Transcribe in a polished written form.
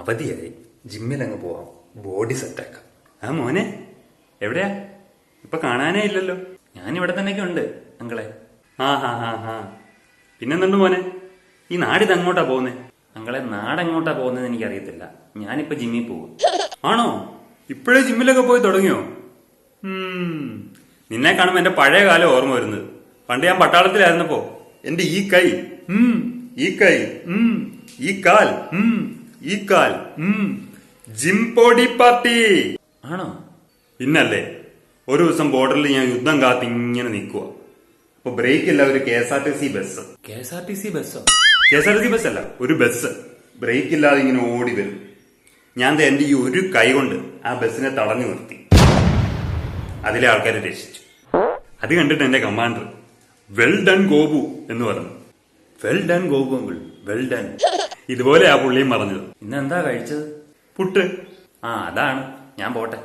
അവധിയായി, ജിമ്മിലങ്ങ് പോവാം, ബോഡി സെറ്റാക്കാം. ആ മോനെ എവിടെയാ? ഇപ്പൊ കാണാനേ ഇല്ലല്ലോ. ഞാനിവിടെ തന്നെയൊക്കെ ഉണ്ട് അങ്കളെ. പിന്നെന്തുണ്ട് മോനെ, ഈ നാടിത് അങ്ങോട്ടാ പോകുന്നേ? അങ്കളെ, നാടെങ്ങോട്ടാ പോകുന്നത് എനിക്കറിയത്തില്ല. ഞാനിപ്പോ ജിമ്മിൽ പോകും. ആണോ? ഇപ്പോഴേ ജിമ്മിലൊക്കെ പോയി തുടങ്ങിയോ? നിന്നെ കാണുമ്പോ എന്റെ പഴയ കാലം ഓർമ്മ വരുന്നത്. പണ്ട് ഞാൻ പട്ടാളത്തിലായിരുന്നപ്പോ എന്റെ ഈ കൈ, ഈ കൈ, ഈ കാൽ, ഈ കാൽ, ജിം ബോഡി പാർട്ടി. ആണോ? പിന്നല്ലേ. ഒരു ദിവസം ബോർഡറിൽ ഞാൻ യുദ്ധം കാത്ത് ഇങ്ങനെ നിൽക്കുക. അപ്പൊ ബ്രേക്ക് ഇല്ല, ഒരു KSRTC bus. KSRTC ബസ്സോ? KSRTC bus അല്ല, ഒരു ബസ് ബ്രേക്ക് ഇല്ലാതെ ഇങ്ങനെ ഓടി വരും. ഞാൻ എന്റെ ഈ ഒരു കൈ കൊണ്ട് ആ ബസ്സിനെ തടഞ്ഞു നിർത്തി. അതിലെ ആൾക്കാരെ രക്ഷിച്ചു. അത് കണ്ടിട്ട് എന്റെ കമാൻഡർ വെൽ ഡൺ ഗോപു എന്ന് പറഞ്ഞു. Well done Gopu uncle, well done. ഇതുപോലെ ആ പുള്ളിയും പറഞ്ഞത്. ഇന്നെന്താ കഴിച്ചത്? പുട്ട്. അതാണ്. ഞാൻ പോട്ടെ.